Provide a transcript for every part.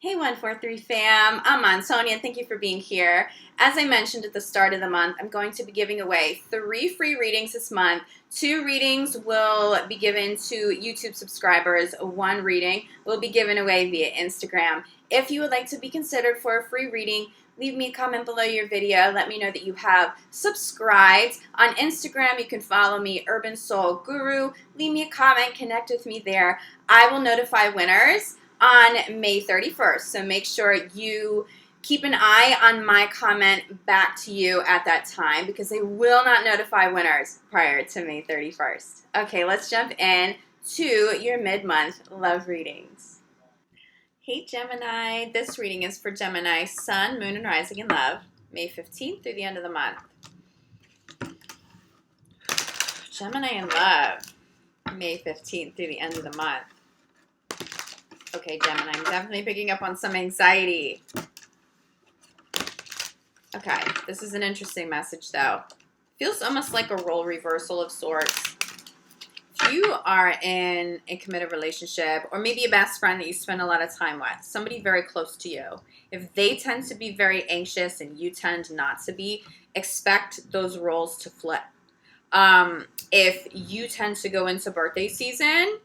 Hey 143 fam, I'm Antonia. Thank you for being here. As I mentioned at the start of the month, I'm going to be giving away 3 free readings this month. 2 readings will be given to YouTube subscribers. 1 reading will be given away via Instagram. If you would like to be considered for a free reading, leave me a comment below your video. Let me know that you have subscribed. On Instagram, you can follow me, UrbanSoulGuru. Leave me a comment, connect with me there. I will notify winners on May 31st. So make sure you keep an eye on my comment back to you at that time because they will not notify winners prior to May 31st. Okay, let's jump in to your mid-month love readings. Hey Gemini, this reading is for Gemini, Sun, Moon, and Rising in Love, May 15th through the end of the month. Gemini in Love, May 15th through the end of the month. Okay, Gemini, I'm definitely picking up on some anxiety. Okay, this is an interesting message, though. Feels almost like a role reversal of sorts. If you are in a committed relationship, or maybe a best friend that you spend a lot of time with, somebody very close to you, if they tend to be very anxious and you tend not to be, expect those roles to flip. If you tend to go into birthday season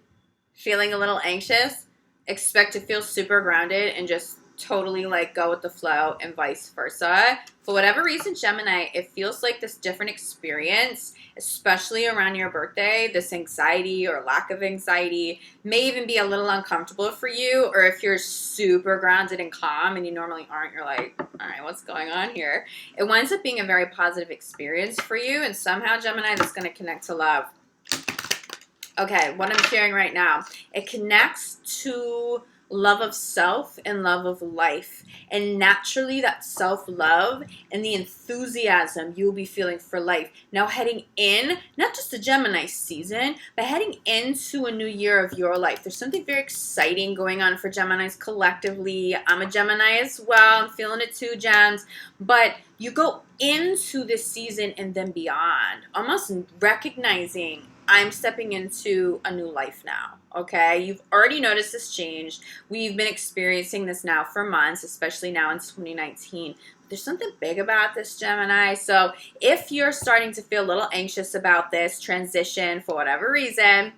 feeling a little anxious, expect to feel super grounded and just totally like go with the flow and vice versa. For whatever reason, Gemini, it feels like this different experience, especially around your birthday, this anxiety or lack of anxiety may even be a little uncomfortable for you. Or if you're super grounded and calm and you normally aren't, you're like, all right, what's going on here? It winds up being a very positive experience for you. And somehow, Gemini, that's going to connect to love. Okay, what I'm sharing right now, it connects to love of self and love of life. And naturally, that self-love and the enthusiasm you'll be feeling for life. Now heading in, not just the Gemini season, but heading into a new year of your life. There's something very exciting going on for Geminis collectively. I'm a Gemini as well. I'm feeling it too, Gems. But you go into this season and then beyond, almost recognizing I'm stepping into a new life now, okay? You've already noticed this change. We've been experiencing this now for months, especially now in 2019. There's something big about this, Gemini. So if you're starting to feel a little anxious about this transition for whatever reason,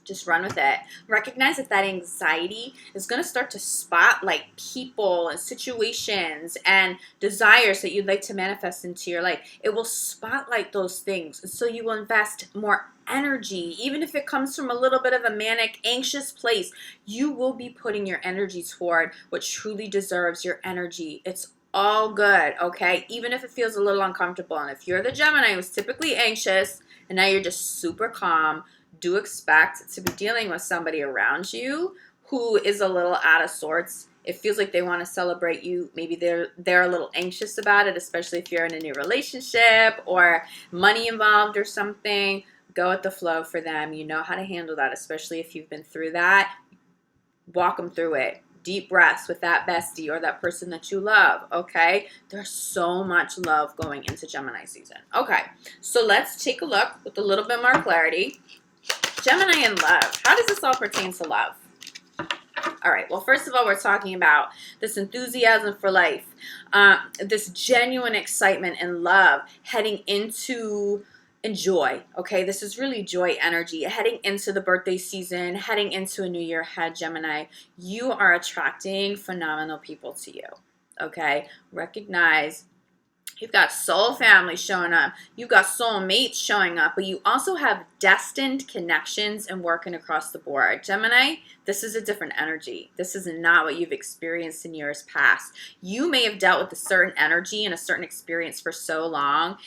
just run with it. Recognize that anxiety is going to start to spotlight people and situations and desires that you'd like to manifest into your life. It will spotlight those things. And so you will invest more energy. Even if it comes from a little bit of a manic, anxious place, you will be putting your energy toward what truly deserves your energy. It's all good, okay? Even if it feels a little uncomfortable. And if you're the Gemini who's typically anxious and now you're just super calm, do expect to be dealing with somebody around you who is a little out of sorts. It feels like they want to celebrate you. Maybe they're a little anxious about it, especially if you're in a new relationship or money involved or something. Go with the flow for them. You know how to handle that, especially if you've been through that. Walk them through it. Deep breaths with that bestie or that person that you love, okay? There's so much love going into Gemini season. Okay, so let's take a look with a little bit more clarity. Gemini in love. How does this all pertain to love? All right. Well, first of all, we're talking about this enthusiasm for life, this genuine excitement and love heading into joy. Okay. This is really joy energy heading into the birthday season, heading into a new year ahead, Gemini. You are attracting phenomenal people to you. Okay. Recognize you've got soul family showing up. You've got soul mates showing up, but you also have destined connections and working across the board. Gemini, this is a different energy. This is not what you've experienced in years past. You may have dealt with a certain energy and a certain experience for so long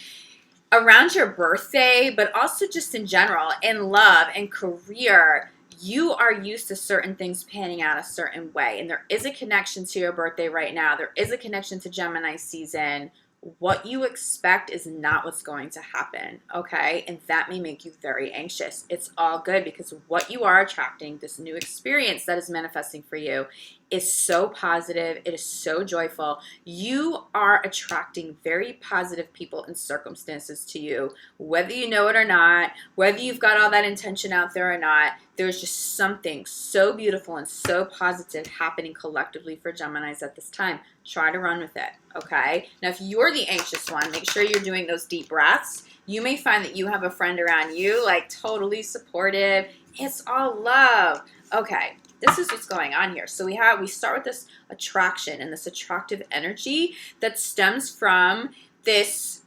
around your birthday, but also just in general, in love and career. You are used to certain things panning out a certain way, and there is a connection to your birthday right now. There is a connection to Gemini season. What you expect is not what's going to happen, okay? And that may make you very anxious. It's all good because what you are attracting, this new experience that is manifesting for you, is so positive. It is so joyful. You are attracting very positive people and circumstances to you, whether you know it or not, whether you've got all that intention out there or not. There's just something so beautiful and so positive happening collectively for Geminis at this time. Try to run with it, okay? Now, if you're the anxious one, make sure you're doing those deep breaths. You may find that you have a friend around you, like totally supportive. It's all love. Okay, this is what's going on here. So we start with this attraction and this attractive energy that stems from this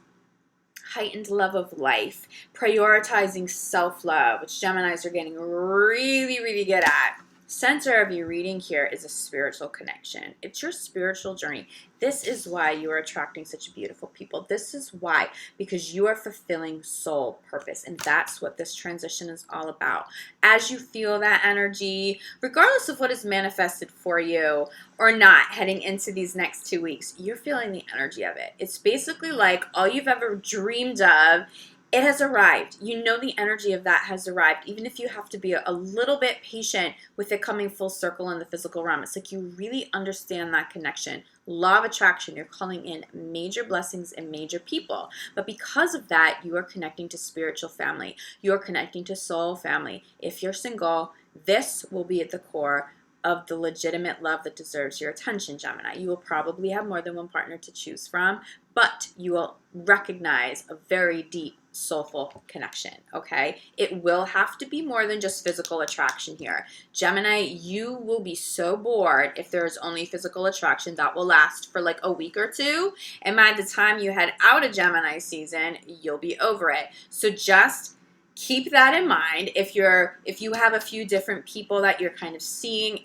heightened love of life, prioritizing self-love, which Geminis are getting really, really good at. Center of your reading here is a spiritual connection. It's your spiritual journey. This is why you are attracting such beautiful people. This is why, because you are fulfilling soul purpose, and that's what this transition is all about. As you feel that energy, regardless of what is manifested for you or not heading into these next 2 weeks, you're feeling the energy of it. It's basically like all you've ever dreamed of. It has arrived. You know the energy of that has arrived, even if you have to be a little bit patient with it coming full circle in the physical realm. It's like you really understand that connection. Law of attraction, you're calling in major blessings and major people. But because of that, you are connecting to spiritual family. You're connecting to soul family. If you're single, this will be at the core of the legitimate love that deserves your attention, Gemini. You will probably have more than one partner to choose from, but you will recognize a very deep, soulful connection, okay? It will have to be more than just physical attraction here. Gemini, you will be so bored if there's only physical attraction. That will last for like a week or two, and by the time you head out of Gemini season, you'll be over it. So just keep that in mind. If you have a few different people that you're kind of seeing,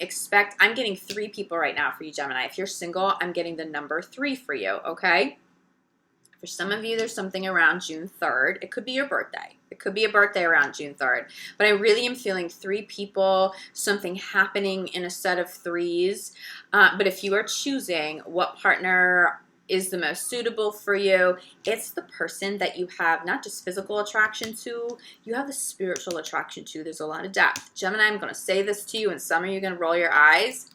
I'm getting 3 people right now for you, Gemini. If you're single, I'm getting the number 3 for you, okay? For some of you, there's something around June 3rd. It could be your birthday. It could be a birthday around June 3rd. But I really am feeling 3 people, something happening in a set of 3s. But if you are choosing what partner is the most suitable for you, it's the person that you have not just physical attraction to, you have the spiritual attraction to. There's a lot of depth. Gemini, I'm going to say this to you, and some of you are going to roll your eyes.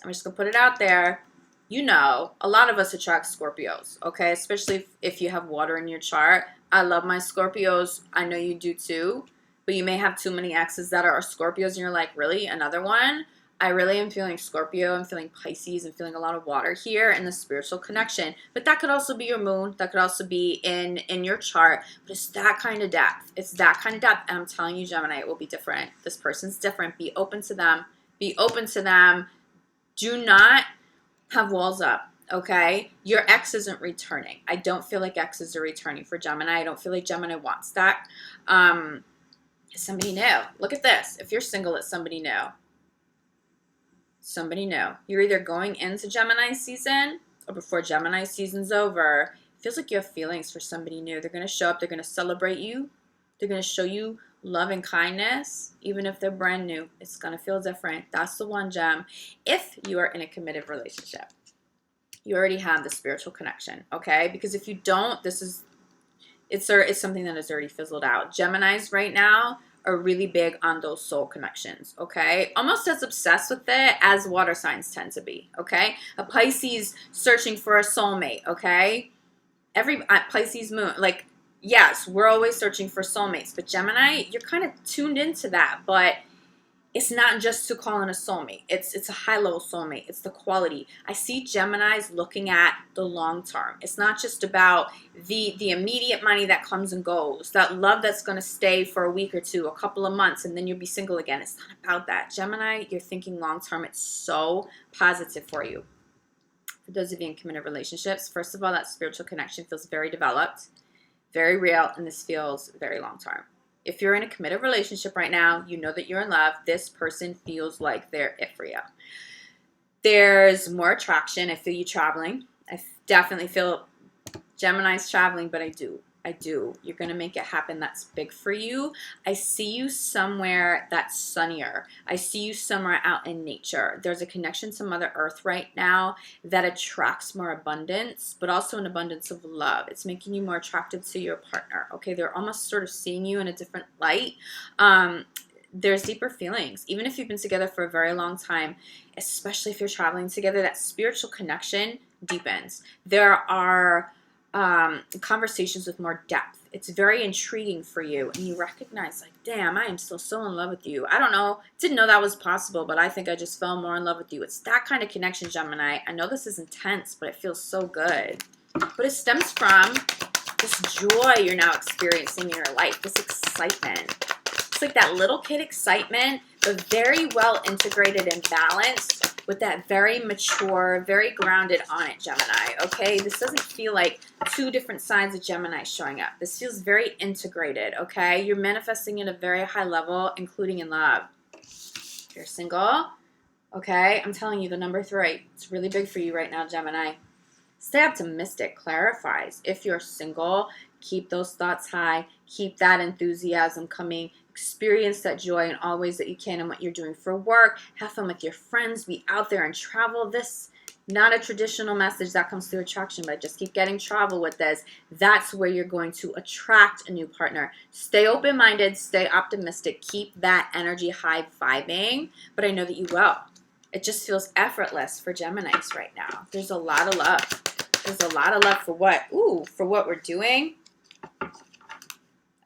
I'm just going to put it out there. You know, a lot of us attract Scorpios, okay? Especially if you have water in your chart. I love my Scorpios. I know you do too. But you may have too many exes that are Scorpios, and you're like, really? Another one? I really am feeling Scorpio. I'm feeling Pisces. I'm feeling a lot of water here in the spiritual connection. But that could also be your moon. That could also be in your chart. But it's that kind of depth. It's that kind of depth. And I'm telling you, Gemini, it will be different. This person's different. Be open to them. Be open to them. Do not have walls up, okay? Your ex isn't returning. I don't feel like exes are returning for Gemini. I don't feel like Gemini wants that. It's somebody new. Look at this. If you're single, it's somebody new. Somebody new. You're either going into Gemini season or before Gemini season's over. It feels like you have feelings for somebody new. They're going to show up. They're going to celebrate you. They're going to show you love and kindness, even if they're brand new. It's going to feel different. That's the one, Gem. If you are in a committed relationship, you already have the spiritual connection, okay? Because if you don't, it's something that has already fizzled out. Geminis right now are really big on those soul connections, okay? Almost as obsessed with it as water signs tend to be, okay? A Pisces searching for a soulmate, okay? Every Pisces moon, like, yes, we're always searching for soulmates, but Gemini, you're kind of tuned into that, but it's not just to call in a soulmate. It's a high-level soulmate. It's the quality. I see Geminis looking at the long term. It's not just about the immediate money that comes and goes, that love that's going to stay for a week or two, a couple of months, and then you'll be single again. It's not about that. Gemini, you're thinking long term. It's so positive for you. For those of you in committed relationships, first of all, that spiritual connection feels very developed, very real, and this feels very long term. If you're in a committed relationship right now, you know that you're in love. This person feels like they're it for you. There's more attraction. I feel you traveling. I definitely feel Gemini's traveling, but I do. You're going to make it happen. That's big for you. I see you somewhere that's sunnier. I see you somewhere out in nature. There's a connection to Mother Earth right now that attracts more abundance, but also an abundance of love. It's making you more attractive to your partner. Okay, they're almost sort of seeing you in a different light. there's deeper feelings. Even if you've been together for a very long time, especially if you're traveling together, that spiritual connection deepens. There are conversations with more depth. It's very intriguing for you, and you recognize, like, damn, I am still so in love with you. I don't know, didn't know that was possible, but I think I just fell more in love with you. It's that kind of connection, Gemini. I know this is intense, but it feels so good. But it stems from this joy you're now experiencing in your life, this excitement. It's like that little kid excitement, but very well integrated and balanced with that very mature, very grounded on it, Gemini, okay? This doesn't feel like two different sides of Gemini showing up. This feels very integrated, okay? You're manifesting at a very high level, including in love. If you're single, okay, I'm telling you, the number 3, it's really big for you right now, Gemini. Stay optimistic clarifies. If you're single, keep those thoughts high. Keep that enthusiasm coming. Experience that joy in all ways that you can in what you're doing for work. Have fun with your friends. Be out there and travel. This, not a traditional message that comes through attraction, but just keep getting travel with this. That's where you're going to attract a new partner. Stay open-minded. Stay optimistic. Keep that energy high vibing. But I know that you will. It just feels effortless for Geminis right now. There's a lot of love. There's a lot of love for what? Ooh, for what we're doing.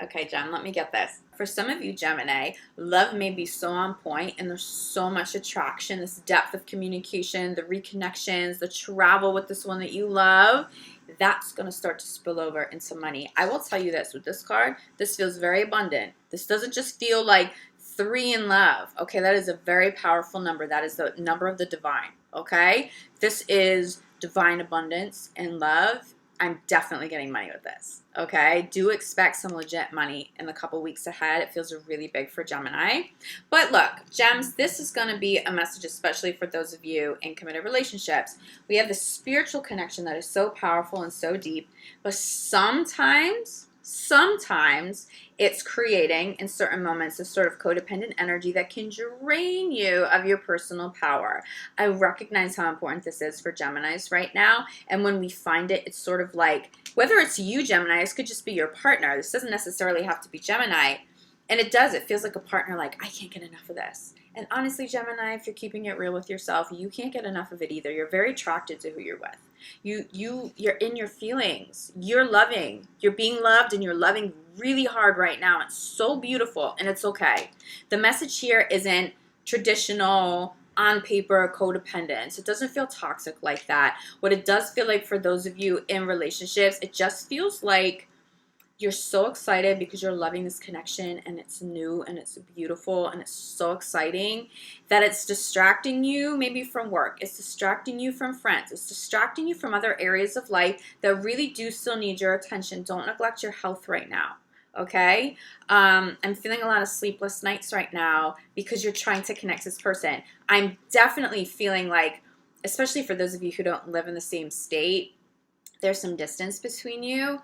Okay, Gem, let me get this. For some of you, Gemini, love may be so on point and there's so much attraction, this depth of communication, the reconnections, the travel with this one that you love. That's going to start to spill over into money. I will tell you this, with this card, this feels very abundant. This doesn't just feel like 3 in love. Okay, that is a very powerful number. That is the number of the divine. Okay, this is divine abundance and love. I'm definitely getting money with this. Okay, do expect some legit money in the couple weeks ahead. It feels really big for Gemini. But look, Gems, this is going to be a message especially for those of you in committed relationships. We have the spiritual connection that is so powerful and so deep, but sometimes it's creating in certain moments a sort of codependent energy that can drain you of your personal power. I recognize how important this is for Geminis right now, and when we find it, it's sort of like, whether it's you, Gemini, this could just be your partner. This doesn't necessarily have to be Gemini, and it does. It feels like a partner, like, I can't get enough of this. And honestly, Gemini, if you're keeping it real with yourself, you can't get enough of it either. You're very attracted to who you're with. You're in your feelings. You're loving. You're being loved and you're loving really hard right now. It's so beautiful and it's okay. The message here isn't traditional, on paper codependence. It doesn't feel toxic like that. What it does feel like for those of you in relationships, it just feels like you're so excited because you're loving this connection and it's new and it's beautiful and it's so exciting that it's distracting you maybe from work. It's distracting you from friends. It's distracting you from other areas of life that really do still need your attention. Don't neglect your health right now. Okay? I'm feeling a lot of sleepless nights right now because you're trying to connect this person. I'm definitely feeling like, especially for those of you who don't live in the same state, there's some distance between you.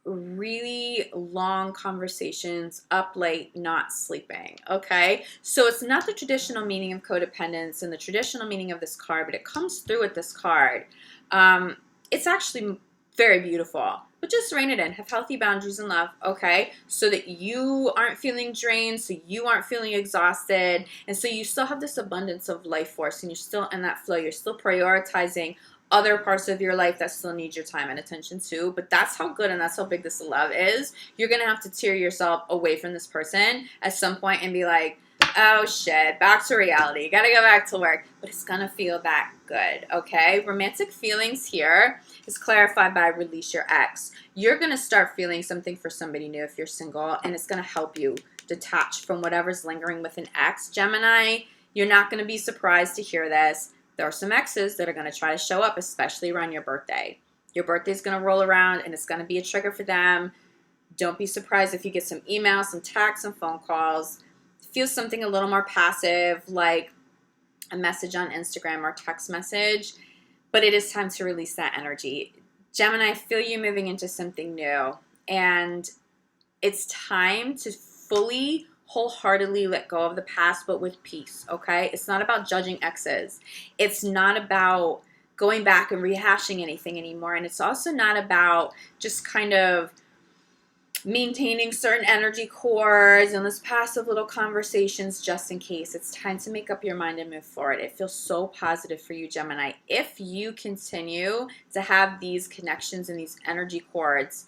Really long conversations, up late, not sleeping, okay? So it's not the traditional meaning of codependence and the traditional meaning of this card, but it comes through with this card. It's actually very beautiful, but just rein it in. Have healthy boundaries in love, okay? So that you aren't feeling drained, so you aren't feeling exhausted, and so you still have this abundance of life force and you're still in that flow. You're still prioritizing other parts of your life that still need your time and attention too. But that's how good and that's how big this love is. You're going to have to tear yourself away from this person at some point and be like, oh shit, back to reality. Gotta go back to work. But it's going to feel that good, okay? Romantic feelings here is clarified by release your ex. You're going to start feeling something for somebody new if you're single, and it's going to help you detach from whatever's lingering with an ex. Gemini, you're not going to be surprised to hear this. There are some exes that are going to try to show up, especially around your birthday. Your birthday is going to roll around and it's going to be a trigger for them. Don't be surprised if you get some emails, some texts, some phone calls. Feel something a little more passive, like a message on Instagram or text message. But it is time to release that energy. Gemini, I feel you moving into something new. And it's time to fully wholeheartedly let go of the past, but with peace, okay? It's not about judging exes. It's not about going back and rehashing anything anymore. And it's also not about just kind of maintaining certain energy cores and those passive little conversations just in case. It's time to make up your mind and move forward. It feels so positive for you, Gemini. If you continue to have these connections and these energy cords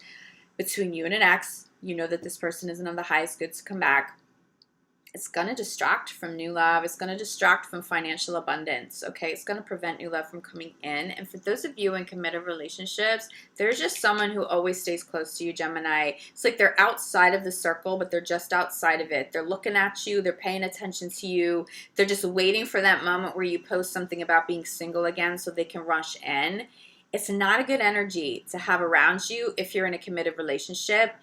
between you and an ex, you know that this person isn't of the highest good to come back. It's going to distract from new love. It's going to distract from financial abundance, okay? It's going to prevent new love from coming in. And for those of you in committed relationships, there's just someone who always stays close to you, Gemini. It's like they're outside of the circle, but they're just outside of it. They're looking at you. They're paying attention to you. They're just waiting for that moment where you post something about being single again so they can rush in. It's not a good energy to have around you if you're in a committed relationship.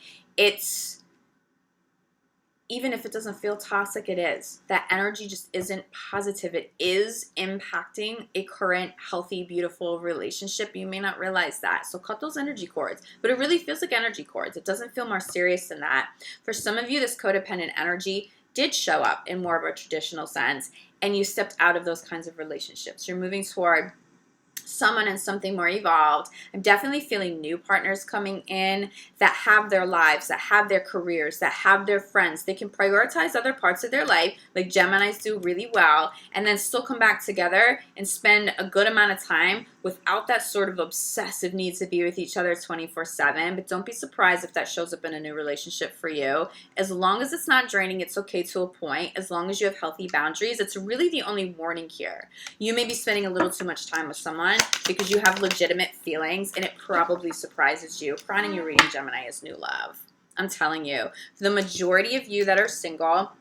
Even if it doesn't feel toxic, it is. That energy just isn't positive. It is impacting a current, healthy, beautiful relationship. You may not realize that. So cut those energy cords. But it really feels like energy cords. It doesn't feel more serious than that. For some of you, this codependent energy did show up in more of a traditional sense, and you stepped out of those kinds of relationships. You're moving toward someone and something more evolved. I'm definitely feeling new partners coming in that have their lives, that have their careers, that have their friends. They can prioritize other parts of their life, like Geminis do really well, and then still come back together and spend a good amount of time without that sort of obsessive need to be with each other 24/7. But don't be surprised if that shows up in a new relationship for you. As long as it's not draining, it's okay to a point. As long as you have healthy boundaries, it's really the only warning here. You may be spending a little too much time with someone because you have legitimate feelings, and it probably surprises you. Crowning your reading, Gemini, is new love. I'm telling you, for the majority of you that are single,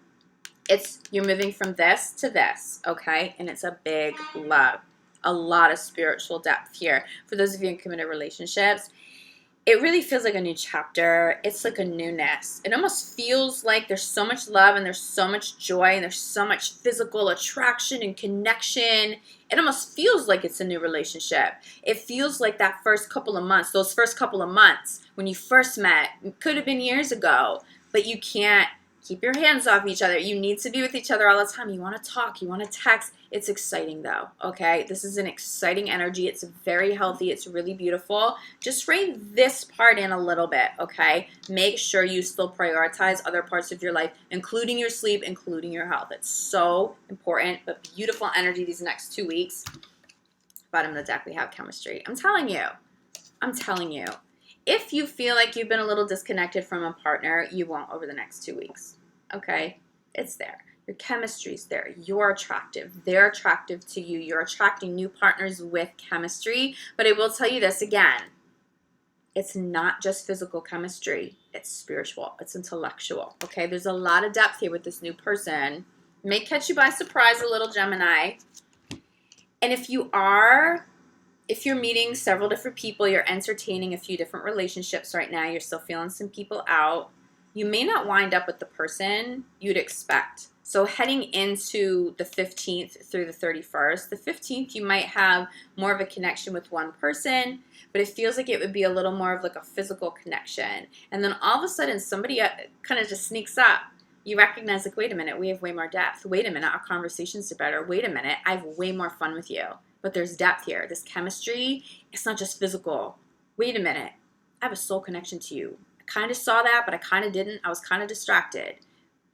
you're moving from this to this, okay? And it's a big love. A lot of spiritual depth here. For those of you in committed relationships, it really feels like a new chapter. It's like a newness. It almost feels like there's so much love and there's so much joy and there's so much physical attraction and connection. It almost feels like it's a new relationship. It feels like that first couple of months, those first couple of months when you first met, it could have been years ago, but you can't keep your hands off each other. You need to be with each other all the time. You want to talk. You want to text. It's exciting, though, okay? This is an exciting energy. It's very healthy. It's really beautiful. Just rein this part in a little bit, okay? Make sure you still prioritize other parts of your life, including your sleep, including your health. It's so important, but beautiful energy these next 2 weeks. Bottom of the deck, we have chemistry. I'm telling you. I'm telling you. If you feel like you've been a little disconnected from a partner, you won't over the next 2 weeks, okay? It's there. Your chemistry's there. You're attractive. They're attractive to you. You're attracting new partners with chemistry. But I will tell you this again. It's not just physical chemistry. It's spiritual. It's intellectual, okay? There's a lot of depth here with this new person. It may catch you by surprise a little, Gemini. And if you're meeting several different people, you're entertaining a few different relationships right now, you're still feeling some people out, you may not wind up with the person you'd expect. So heading into the 15th through the 31st, the 15th you might have more of a connection with one person, but it feels like it would be a little more of like a physical connection. And then all of a sudden somebody kind of just sneaks up. You recognize like, wait a minute, we have way more depth. Wait a minute, our conversations are better. Wait a minute, I have way more fun with you. But there's depth here. This chemistry, it's not just physical. Wait a minute, I have a soul connection to you. I kind of saw that, but I kind of didn't. I was kind of distracted.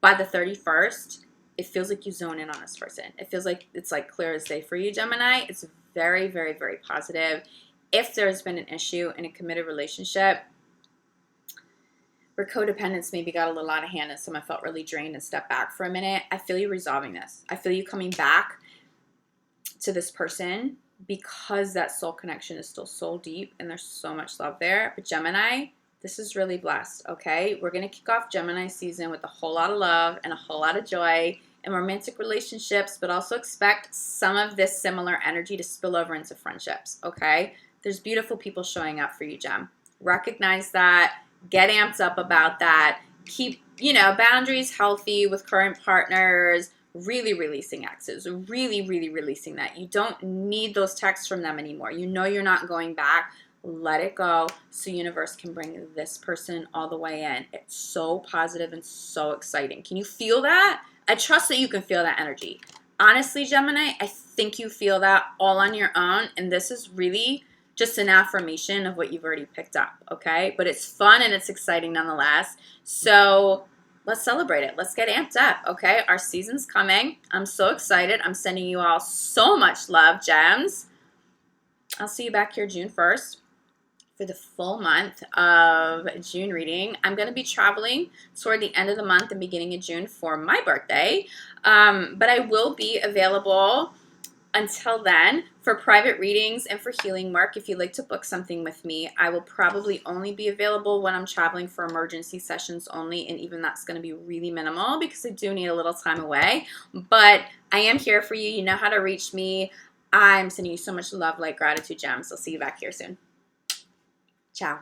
By the 31st, it feels like you zone in on this person. It feels like it's like clear as day for you, Gemini. It's very, very, very positive. If there's been an issue in a committed relationship where codependence maybe got a little out of hand and someone felt really drained and stepped back for a minute, I feel you resolving this. I feel you coming back to this person because that soul connection is still so deep and there's so much love there. But Gemini, this is really blessed, okay? We're going to kick off Gemini season with a whole lot of love and a whole lot of joy and romantic relationships, but also expect some of this similar energy to spill over into friendships, okay? There's beautiful people showing up for you, Gem. Recognize that. Get amped up about that. Keep, boundaries healthy with current partners. Really releasing exes. Really, really releasing that. You don't need those texts from them anymore. You know you're not going back. Let it go so universe can bring this person all the way in. It's so positive and so exciting. Can you feel that? I trust that you can feel that energy. Honestly, Gemini, I think you feel that all on your own, and this is really just an affirmation of what you've already picked up, okay? But it's fun and it's exciting nonetheless. So let's celebrate it. Let's get amped up, okay? Our season's coming. I'm so excited. I'm sending you all so much love, gems. I'll see you back here June 1st for the full month of June reading. I'm going to be traveling toward the end of the month and beginning of June for my birthday. But I will be available until then for private readings and for healing work. If you'd like to book something with me, I will probably only be available when I'm traveling for emergency sessions only, and even that's going to be really minimal because I do need a little time away. But I am here for you. You know how to reach me. I'm sending you so much love, light, gratitude, gems. I'll see you back here soon. Ciao.